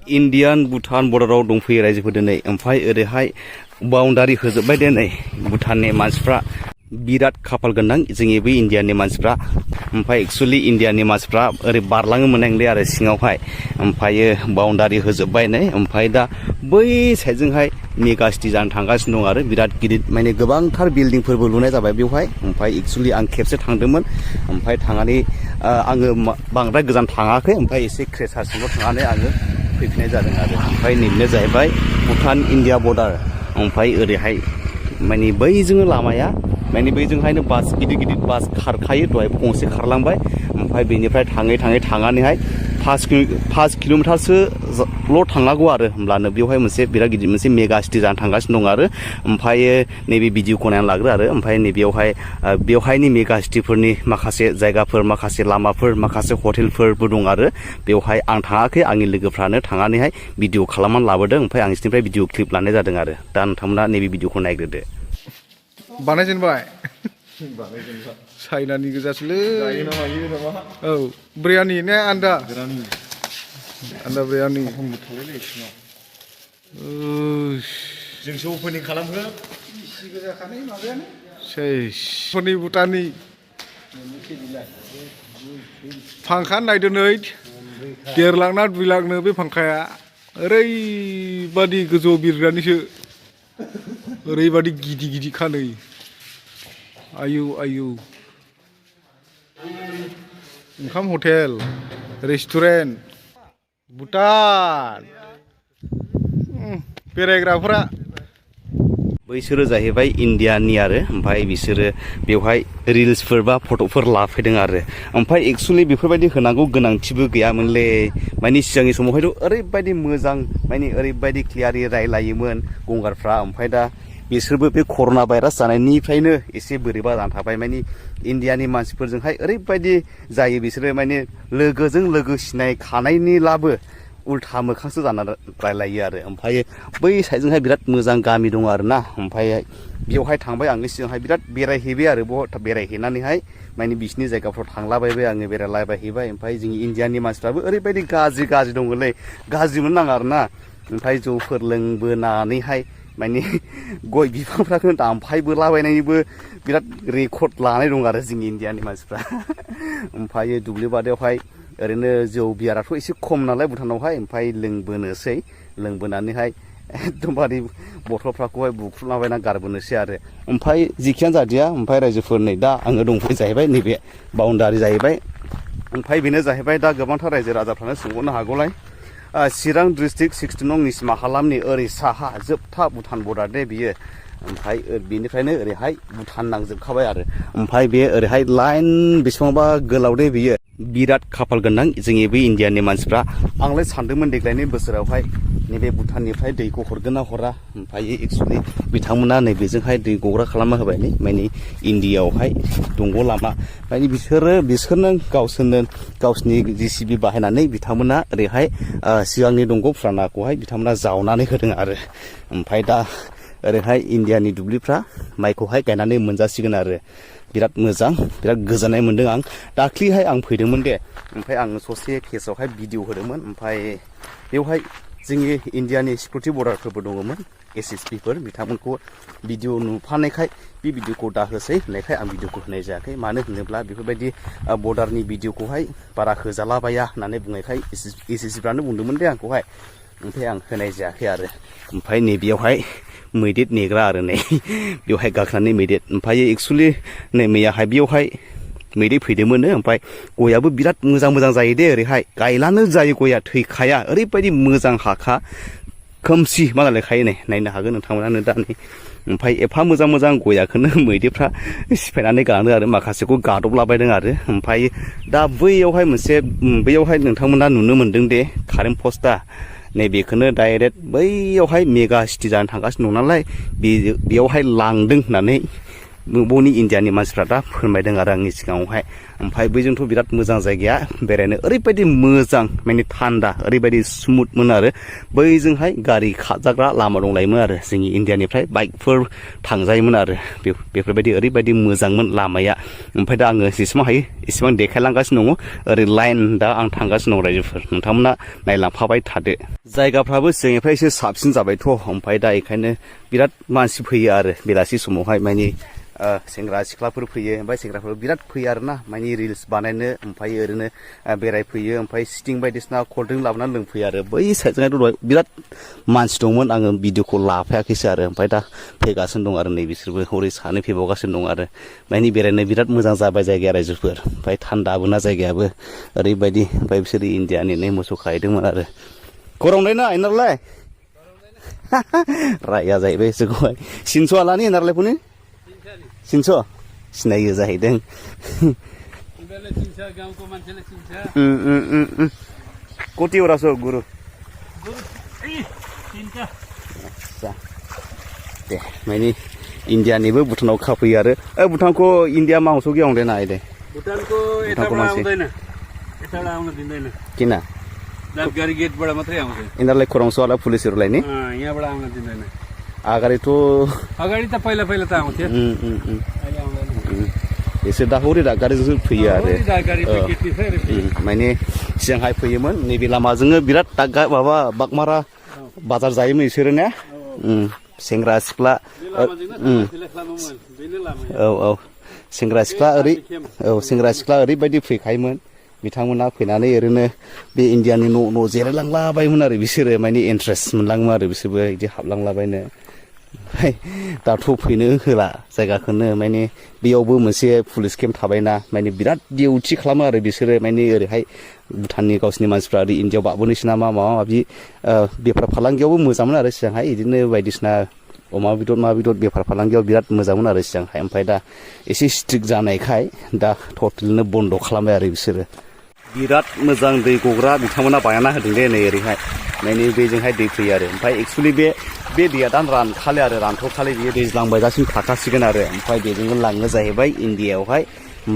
Indian Bhutan border dंफैयो रायजोफोर दिनै ओमफ्राय ओरैहाय बाउन्डारि होजोबबाय दिनै भुटाननि मानसिफ्रा बिराद खाफाल गोनां जोंनि बे इण्डियानि मानसिफ्रा ओमफ्राय एक्चुअली इण्डियानि मानसिफ्रा ओरै बारलाङो मोननांदे आरो सिङावहाय ओमफ्रायो बाउन्डारि होजोबबाय नै ओमफ्राय दा बै साइडजोंहाय मेगा सिटि जानो थांगासिनो दं आरो बिराद गिदिर माने गोबांथार बिल्डिंफोरबो लुनाय जाबाय बेवहाय ओमफ्राय एक्चुअली आं खेबसे थांदोंमोन ओमफ्राय थांनानै आङो बांद्राय गोजान थाङाखै ओमफ्राय एसे क्रेसारसिमल' थांनानै आङो फैफिननाय जादों आरो ओमफ्राय नैबेनो जाहैबाय भुटान इण्डिया बर्डार ओमफ्राय ओरैहाय माने बैजों लामाया माने बैजोंहायनो बास गिदिर बास खारखायो दहाय गंसे खारलांबाय ओमफ्राय बेनिफ्राय थांनानैहाय 5 किल'मिटारसोल' थांनांगौ आरो होमब्लानो बेवहाय मोनसे बिराद गिदिर मोनसे मेगा सिटि जानो थांगासिनो दं आरो ओमफ्राय नैबे भिडिअखौ नायनानै लाग्रो आरो ओमफ्राय नैबेयावहाय बेवहायनि मेगा सिटिफोरनि माखासे जायगाफोर माखासे लामाफोर माखासे हटेलफोरबो दं आरो बेवहाय आं थाङाखै आंनि लोगोफ्रानो थांनानैहाय भिडिअ खालामनानै लाबोदों ओमफ्राय आं बिसोरनिफ्राय भिडिअ क्लिप लानाय जादों आरो दा नोंथांमोना नैबे भिडिअखौ नायग्रोदो बानायजेनबाय चाइनानि गोजासोलै औ बिरियानि ने आन्दा बिरियानि जोंसो अपेनिं खालामगोन सेसनि भुटाननि फांखा नायदो नै 1.5 लाख ना 2 लाखनो बे फांखाया ओरैबादि गोजौ बिरग्रानिसो ओरैबादि गिदि खानै आयु ओंखाम हटेल रेस्टुरेन्ट भुटान बेरायग्राफोरा बैसोरो जाहैबाय इण्डियानि आरो ओमफ्राय बिसोरो बेवहाय रिल्सफोर बा फट'फोर लाफैदों आरो ओमफ्राय एक्चुअली बेफोरबायदि होनांगौ गोनांथिबो गैयामोनलै माने सिगांनि समावहायथ' ओरैबायदि मोजां माने ओरैबायदि क्लियारै रायलायोमोन गंगारफ्रा ओमफ्राय दा बिसोरबो बे कर'ना भाइरास जानायनिफ्रायनो एसे बोरैबा जाना थाबाय माने इण्डियानि मानसिफोरजोंहाय ओरैबायदि जायो बिसोरो माने लोगोजों लोगो सिनायखानायनिब्लाबो उल्था मोखांसो जाना रायलायो आरो ओमफ्राय बै साइडजोंहाय बिराद मोजां गामि दं आरोना ओमफ्राय बेवहाय थांबाय आङो सिगांहाय बिराद बेरायहैबाय आरो बहुत बेरायहैनानैहाय माने बिसिनि जायगाफ्राव थांलाबायबाय आङो बेरायलाबायहैबाय ओमफ्राय जोंनि इण्डियानि मानसिफ्राबो ओरैबायदि गाज्रि दङलै गाज्रिमोन नाङा आरोना ओमफ्राय जौफोर लोंबोनानैहाय माने गय बिफांफ्राखौ दामफायबोलाबायनायनिबो बिराद रेकर्ड लानाय दं आरो जोंनि इण्डियानि मानसिफ्रा ओमफ्राय दुब्लि बारियावहाय ओरैनो जौ बियाराथ' एसे खम नालाय भुटानावहाय ओमफ्राय लोंबोनोसै लोंबोनानैहाय एकदमबारे बथलफ्राखौहाय बुख्रुबलाबायना गारबोनोसै आरो ओमफ्राय जिखियानो जादिया ओमफ्राय रायजोफोर नै दा आङो दंफैयो जाहैबाय नैबे बाउन्डारि जाहैबाय ओमफ्राय बेनो जाहैबाय दा गोबांथार रायजो राजाफ्रानो सोंहरनो हागौलाय चिरां डिस्ट्रिक्ट 16 नं निसिमा हालामनि ओरै साहा जोबथा भुटान बर्डार दे बियो ओमफ्राय बेनिफ्रायनो ओरैहाय भुटान नांजोबखाबाय आरो ओमफ्राय बे ओरैहाय लाइन बेसेबांबा गोलाव दे बियो बिराद खाफाल गोनां जोंनि बे इण्डियानि मानसिफ्रा आंलाय सानदोंमोन देग्लायनि बोसोरावहाय नैबे भुटाननिफ्राय दैखौ हरगोन ना हरा ओमफ्राय एक्चुअली बिथांमोना नैबेजोंहाय दै गग्रा खालामना होबाय नै माने इण्डियाआवहाय दंग' लामा माने बिसोरनो गावसोरनि JCB बाहायनानै बिथांमोना ओरैहाय सिगांनि दंग' फुरानाखौहाय बिथांमोना जावनानै होदों आरो ओमफ्राय दा ओरैहाय इण्डियानि दुब्लिफ्रा माइखौहाय गायनानै मोनजासिगोन आरो बिराद मोजां बिराद गोजोननाय मोन्दों आं दाख्लिहाय आं फैदोंमोन दे ओमफ्राय आं ससे पेजावहाय भिडिअ होदोंमोन ओमफ्राय बेवहाय जोंनि इण्डियानि सिकिउरिटि बर्डारफोरबो दङमोन SSPफोर बिथांमोनखौ भिडिअ नुफानायखाय बे भिडिअखौ दा होसै होननायखाय आं भिडिअखौ होनाय जायाखै मानो होनोब्ला बेफोरबायदि बर्डारनि भिडिअखौहाय बारा होजालाबाया होननानै बुंनायखाय SSPफ्रानो बुंदोंमोन दे आंखौहाय ओमफ्राय आं होनाय जायाखै आरो ओमफ्राय नैबेयावहाय मैदेर नेग्रा आरो नै बेवहाय गाखोनानै मैदेर ओमफ्राय एक्चुअली नै मैयाहाय बेयावहाय मैदेर फैदोंमोन ओमफ्राय गयाबो बिराद मोजां जायो दे ओरैहाय गायलानो जायो गया थैखाया ओरैबायदि मोजां हाखा खोमसि मा जालायखायो नै नायनो हागोन नोंथांमोनानो दा नै ओमफ्राय एफा मोजां गयाखौनो मैदेरफ्रा सिफायनानै गालांदों आरो माखासेखौ गादबलाबायदों आरो ओमफ्राय दा बैयावहाय नोंथांमोना नुनो मोन्दों दे कारेन्ट पस्टआ नैबेखौनो डाइरेक्ट बैयावहाय मेगा सिटि जानो थांगासिनो दं नालाय बेयावहाय लांदों होननानै बनि इण्डियानि मानसिफ्रा दा फोरमायदों आरो आंनि सिगाङावहाय ओमफ्राय बैजोंथ' बिराद मोजां जायगाया बेरायनो ओरैबायदि मोजां माने थान्दा ओरैबायदि स्मुथमोन आरो बैजोंहाय गारि खारजाग्रा लामा दंलायोमोन आरो जोंनि इण्डियानिफ्राय बाइकफोर थांजायोमोन आरो बेफोरबायदि ओरैबायदि मोजांमोन लामाया ओमफ्राय दा आङो जेसेबां हायो एसेबां देखायलांगासिनो दङ ओरै लाइन दा आं थांगासिनो दं रायजोफोर नोंथांमोना नायलांफाबाय थादो जायगाफ्राबो सिगांनिफ्राय एसे साबसिन जाबायथ' ओमफ्राय दा बेखायनो बिराद मानसि फैयो आरो बेलासि समावहाय माने सेंग्रा सिख्लाफोर फैयो ओमफ्राय सेंग्राफोर बिराद फैयो आरोना माने रिल्स बानायनो ओमफ्राय ओरैनो बेरायफैयो ओमफ्राय सिटिं बायदिसिना कल्ड ड्रिंक लाबोनानै लोंफैयो आरो बै साइडजोंहाय दहाय बिराद मानसि दंमोन आङो भिडिअखौ लाफायाखैसो आरो ओमफ्राय दा फैगासिनो दं आरो नै बिसोरबो हरै सानै फैबावगासिनो दं आरो माने बेरायनो बिराद मोजां जाबाय जायगाया रायजोफोर ओमफ्राय थान्दाबो ना जायगायाबो ओरैबायदि ओमफ्राय बिसोरो इण्डियानिनो मोसौ खाहैदोंमोन आरो गरमदैना इनारलाय राया जाहैबाय बिसोरखौहाय सिनस' आलानि इनारलायफोरनि सिनस' सिनायो जाहैदों कति वरासो गुरु दे माने इण्डियानिबो भुटानाव खाफैयो आरो भुटानको इण्डिया माउसो कि आउँदैन अहिले भुटानको यताबाट आउँदैन यताबाट आउन दिँदैन किन गाडी गेटबाट मात्रै आउँछ यिनीहरूलाई खोराउँछवाला पुलिसहरूलाई नि यहाँबाट आउन दिँदैन अगाडि त पहिला त आउँथ्यो अहिले आउँदैन यसो दाहौरी गारिजोंसो फैयो आरो माने सिगांहाय फैयोमोन नैबे लामाजोंनो बिराद माबा बागमारा बाजार जायोमोन बिसोरो ने सेंग्रा सिख्ला औ सेंग्रा सिख्ला ओरैबायदि फैखायोमोन बिथांमोना फैनानै ओरैनो बे इण्डियानि न' जिरायलांलाबायोमोन आरो बिसोरो माने इन्ट्रेस्ट मोनलाङोमोन आरो बिसोरबो बिदि हाबलांलाबायनो ओमफ्राय दाथ' फैनो होला जायगाखौनो माने बेयावबो मोनसे पुलिस केम्प थाबायना माने बिराद डिउटि खालामो आरो बिसोरो माने ओरैहाय भुटाननि गावसिनि मानसिफ्रा ओरै इण्डियाव बाबोनोसै नामा माबा माबि बेफार फालांगियावबो मोजांमोन आरो सिगांहाय बिदिनो बायदिसिना अमा बेदर मा बेदर बेफार फालांगियाव बिराद मोजांमोन आरो सिगांहाय ओमफ्राय दा एसे स्ट्रिक्ट जानायखाय दा टटेलनो बन्द' खालामबाय आरो बिसोरो बिराद मोजां दै गग्रा बिथांमोना बानायना होदों दे नै ओरैहाय माने बेजोंहाय दै फैयो आरो ओमफ्राय एक्सुवेलि बे दैया दा रानखाले आरो रानथ'खाले बियो दैज्लां बायजासिम थाखासिगोन आरो ओमफ्राय बेजोंनो लाङो जाहैबाय इण्डियायावहाय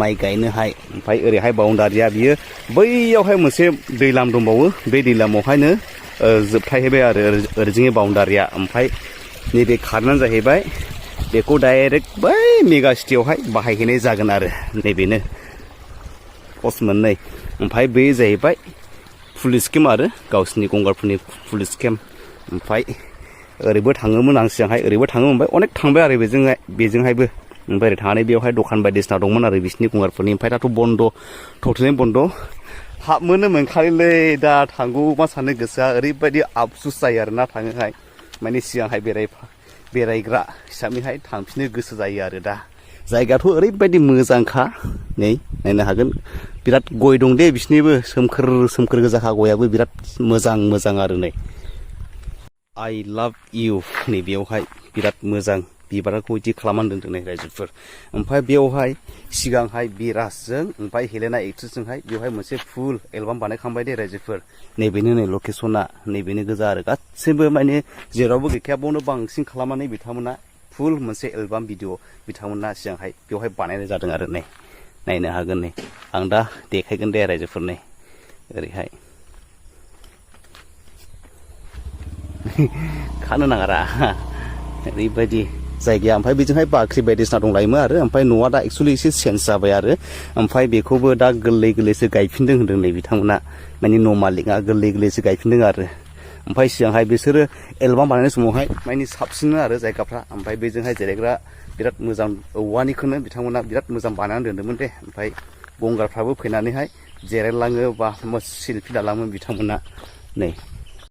माइ गायनोहाय ओमफ्राय ओरैहाय बाउण्डारिया बियो बैयावहाय मोनसे दैलाम दंबावो बे दैलामावहायनो जोबथाहैबाय आरो ओरैजोंनि बाउण्डारिया ओमफ्राय नैबे खारनानै जाहैबाय बेखौ डाइरेक्ट बै मेगा सिटियावहाय बाहायहैनाय जागोन आरो नैबेनो पस्ट मोननै ओमफ्राय बे जाहैबाय पुलिस केम्प आरो गावसिनि गंगारफोरनि पुलिस केम्प ओमफ्राय ओरैबो थाङोमोन आं सिगांहाय ओरैबो थाङो ओमफ्राय अनेक थांबाय आरो बेजोंहायबो ओमफ्राय ओरै थांनानै बेवहाय दखान बायदिसिना दंमोन आरो बिसिनि गंगारफोरनि ओमफ्राय दाथ' बन्द' टटेलि बन्द' हाबनोनो मोनखालिलै दा थांगौ मा सानो गोसोआ ओरैबायदि आफसुस जायो आरोना थाङोहाय माने सिगांहाय बेरायग्रा हिसाबैहाय थांफिननो गोसो जायो आरो दा जायगायाथ' ओरैबायदि मोजांखा नै नायनो हागोन बिराद गय दं दे बिसिनिबो सोमखोर गोजाखा गयाबो बिराद मोजां आरो नै आइ लाभ इउ नै बेयावहाय बिराद मोजां बिबारखौ बिदि खालामनानै दोनदों नै रायजोफोर ओमफ्राय बेवहाय सिगांहाय बिराजजों ओमफ्राय हेलेना एक्ट्रेसजोंहाय बेवहाय मोनसे फुल एलबाम बानायखांबाय दे रायजोफोर नैबेनो नै लकेसना नैबेनो गोजा आरो गासैबो माने जेरावबो गैखाया बावनो बांसिन खालामनानै बिथांमोना फुल मोनसे एलबाम भिडिअ बिथांमोना सिगांहाय बेवहाय बानायनाय जादों आरो नै नायनो हागोन नै आं दा देखायगोन दे रायजोफोर नै ओरैहाय खानो नाङारा ओरैबायदि जायगाया ओमफ्राय बेजोंहाय बाख्रि बायदिसिना दंलायोमोन आरो ओमफ्राय न'आ दा एक्सुवेलि एसे चेन्ज जाबाय आरो ओमफ्राय बेखौबो दा गोरलैसो गायफिनदों होनदों नै बिथांमोना माने न' मालिकआ गोरलैसो गायफिनदों आरो ओमफ्राय सिगांहाय बिसोरो एलबाम बानायनाय समावहाय माने साबसिन आरो जायगाफ्रा ओमफ्राय बेजोंहाय जिरायग्रा बिराद मोजां औवानिखौनो बिथांमोना बिराद मोजां बानायनानै दोन्दोंमोन दे ओमफ्राय गंगारफ्राबो फैनानैहाय जिरायलाङो बा सेलफि लालाङो बिथांमोना नै